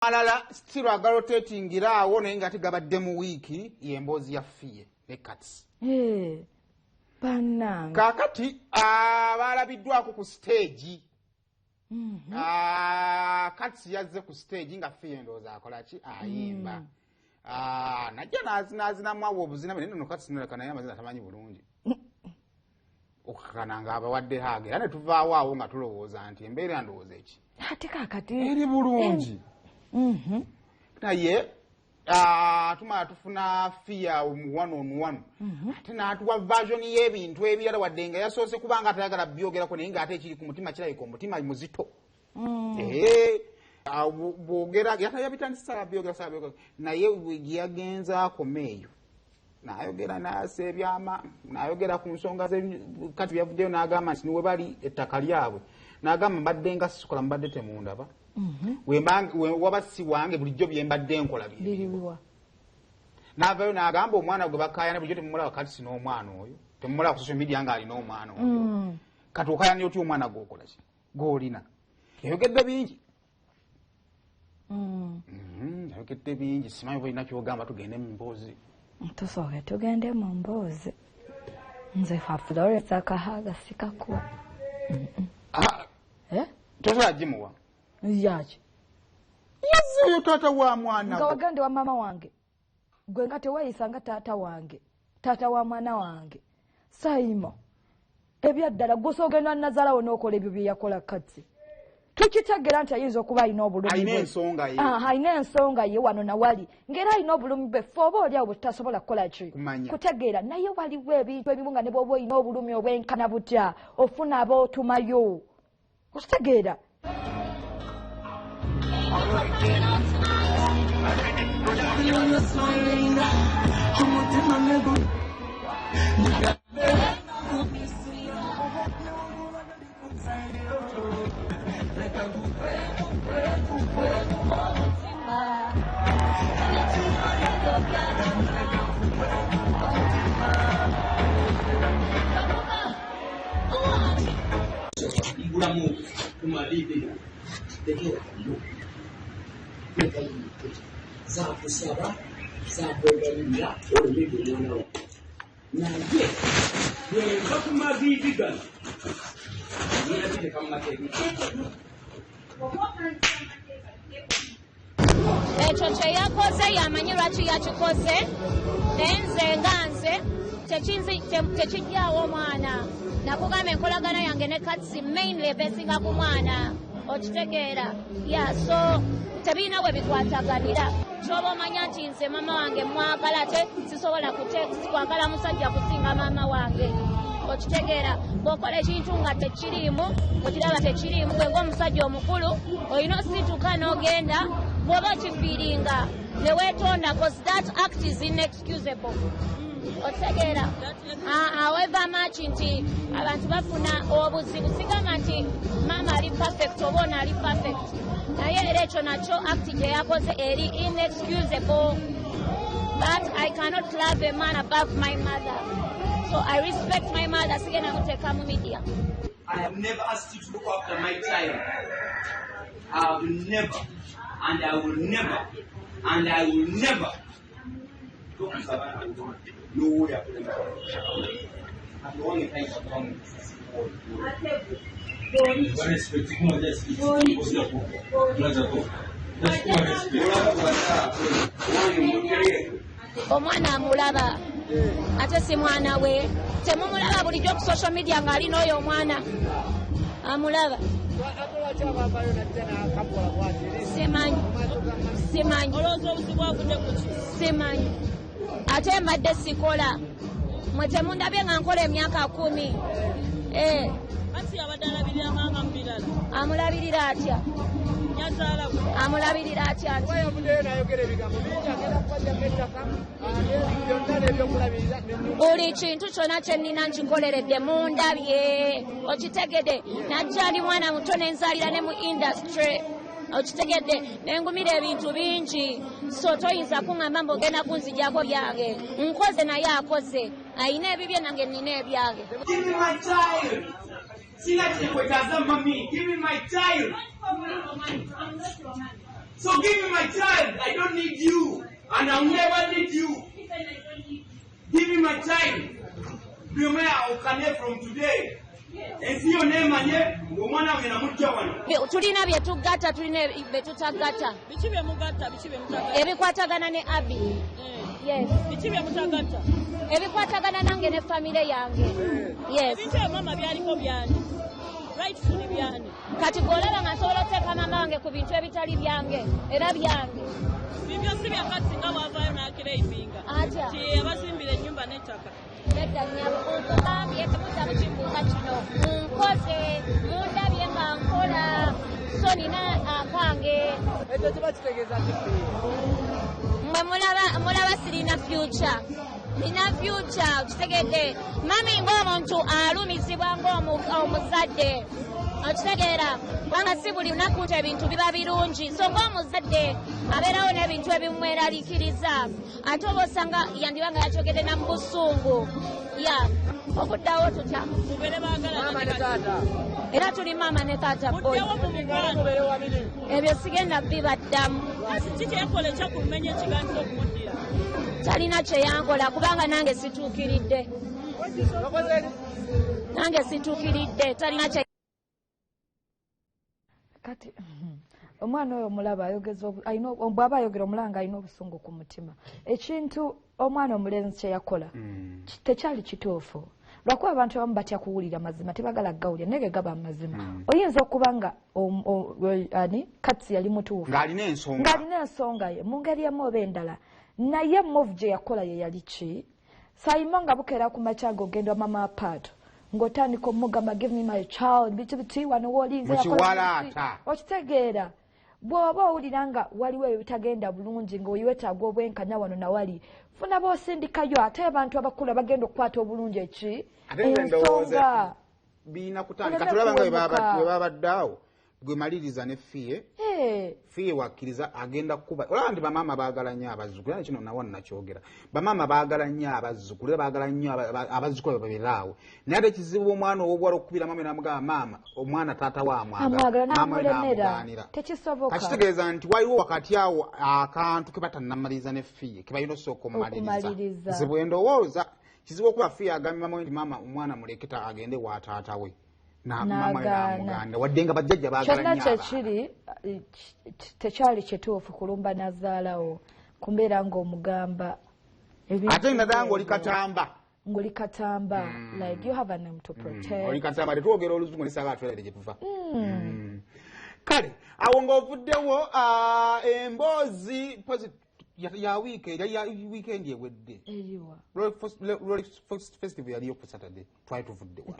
alala still agalotatingira awo naye nga tegabadde mu wiiki y'emboozi ya Fille ne Katsi. Bannange. Kaakati baalabiddwako ku stage. Katsi yazze ku stage nga Fille ndowooza akola ki ayimba. Najja n'azinamu awo obuzina naye nno Katsi sinoleka naye amazina tamanyi bulungi. Okukakana nga abawadde haage era ne tuvaawo awo nga tulowooza nti embeera ndowooza eki. Ate kaakati eri bulungi. Naye tumala tufuna Fille one-on-one. Ate n'atuwa version y'ebintu ebirala wadde nga yasoose kubanga atayagala byogerako naye ng'ate ekiri ku mutima kirabika omutima muzito. Bwogera yabitandisa byogera naye yagenza akomeeyo n'ayogera n'aseebyama n'ayogera ku nsonga Kati byavuddeyo n'agamba nti niwe bali ettaka lyabwe n'agamba mbadde nga sikola mbadde temundaba. Waba si wange bulijjo bye mbadde nkola biriwa. N'avaayo n'agamba omwana gwe bakaayana bulijjo temumulaba Kati si n'omwana oyo temumulaba ku social media nga alina omwana oyo. Kati okaayana otya omwana gw'okola ki gw'olina. Yayogedde bingi. Yayogedde bingi simanyi oba olina ky'ogamba tugende mu mboozi. Tusooke tugende mu mboozi. Nze fa Florence akahaga sikakuwa. Tosobola gimuwa. Yaki. Yazzeeyo taata wa mwana. Nga wagende wa mama wange. Gwe nga tewayisa nga taata wange. Taata wa mwana wange. Saimo. Ebyaddala gw'osoogenda Nazalawo n'okola ebyo bye yakola Katsi. Tukitegeera nti ayinza okuba alina obulumi bwe. Alina ensonga ye. Alina ensonga ye wano na wali. Ng'era alina obulumi bwe ffe oba oli awo bwe tutasobola kukola ki. Kutegeera naye waliwo ebintu ebimu nga ne bw'oba olina obulumi obwenkana butya ofuna ab'otumayo. Okitegeera. Ekyo kye yakoze yamanyi lwaki yakikoze nenze nga nze tekijjaawo omwana nakugamba enkolagana yange ne Katsi mainly besinga ku mwana okitegeera so tebirina bwe bikwataganira kyoba omanya nti nze maama wange mwagala ate sisobola kwagala musajja kusinga maama wange okitegeera bw'okola ekintu nga tekiriimu okiraba tekiriimu gwe ng'omusajja omukulu olina osituka n'ogenda bw'oba okifiiringa ne weetonda cause that act is inexcusable otegeera however much nti abantu bafuna obuzibu sigamba nti maama ali perfect oba ono ali perfect naye era ekyo nakyo act gye yakoze eri inexcusable but I cannot love a man above my mother. So I respect my mother. Sigena muteka mu media. I have never asked you to look after my child. I have never, and I will never, and I will never. No way I put I'm the only kind of one. Omwana amulaba ate si mwana we temumulaba bulijjo ku social media ng'alina oyo omwana amulaba simanyi ate mbadde sikola mwe temundabye nga nkola emyaka 10 amulabirira atya amulabirira atya buli kintu kyonna kye nnina nkikoleredde mundabye okitegedde najja ali mwana muto nenzaalira ne mu industry okitegedde nengumira ebintu bingi so toyinza kuŋŋamba mbogenda kunzijjako byange nkoze naye akoze ayina ebibye nange nnina ebyange Give me my child. So give me my child. I don't need you. And I'll never need you. Give me my child. You may have from today. And see your name and yet, woman, I'm in a mujawan. Tulina byetugata tulina betutagata. Bichibe mugata, bichibe mutagata. Ebikwatagana ne Abi. Yes. Bichibe mutagata. Ebikwatagana nange ne family yange. Yes. Bichibe mama byaliko byani. Rightfully byani. Kati golaba nga nsobola oteeka mama wange ku bintu ebitali byange era byange. Bibyo si byakati nga wavaayo n'akira empinga. Atya. Ti abazimbira ennyumba n'ettaka. Nedda nnyabo nkugambye temutaba kimbuuka kino nkoze mundabye nga nkola so nina akange. Ekyo kiba kitegeeza kiki? Mmwe mulaba sirina future. Nina future kitegedde. Mami ng'omuntu alumizibwa ng'omuzadde. Okitegeera kubanga si buli lunaku nti ebintu biba birungi so ng'omuzadde abeerawo n'ebintu ebimweraliikiriza ate oba osanga yandiba nga yakyogedde na mu busungu ya okuddawo tutya Mubere baagala era tuli maama ne taata boy muddewo mu mukwano. ebyo sigenda bibaddamu Kiki yakola ekyakumenya ekiganiro okumuddira? talina kye yankola kubanga nange situukiridde talina kye kati omwana oyo omulaba ayogeza bw'aba ayogera omulanga alina obusungu ku mutima ekintu omwana omulenzi kye yakola tekyali kituufu lwakuba abantu abamu batya kuwulira mazima tebagala gawulira naye gaba mazima oyinza okuba nga katsi yali mutuufu ng'alina ensonga ye mu ngeri emu oba endala naye move gye yakola ye yali ki sayimo nga bukeera ku makya ng'ogenda mama apart ng'otandika omugamba give me my child biti wano woolinze okitegeera bw'oba owulira nga waliwo ebyo bitagenda bulungi ng'oyiwetaaga obwenkanya wano nawali funa boosindikayo ate abantu abakulu bagenda okukwata obulungi eki ensonga biina kutandika tulaba nga bwe babaddeawo gwe maliriza ne Fille Fille wakkiriza agenda kuba olaba nti bamaama baagala nnyo abazzukulu era kino nawo nakyogera bamaama baagala nnyo abazzukulu era baagala nnyo abazzukulu babeeraawo naye ate kizibu omwana ow'obuwala okukubira maama n'amugamba maama omwana taata wa amwagala n'amulemera tekisoboka kakitegeeza nti waliwo wakati awo akantu ke batannamaliriza ne Fille ke balina osooka omumaliriza kizibu endowooza kizibu okuba Fille agambye maama we nti maama omwana muleketa agende wa taata we n'amuganda wadde nga bajjajja baagala nnyo kyekiri tekyali kituufu kulumba nazaalawo kumbeera ng'omugamba ate naddala ng'oli katamba like you have a name to protect oli katamba tetwogera oluzungu nesaba atwalire gye tuva kale awo ng'ovuddewo emboozi ya weekend ewedde eriwa Royal Festival yaliyo ku Saturday twali tuvuddewo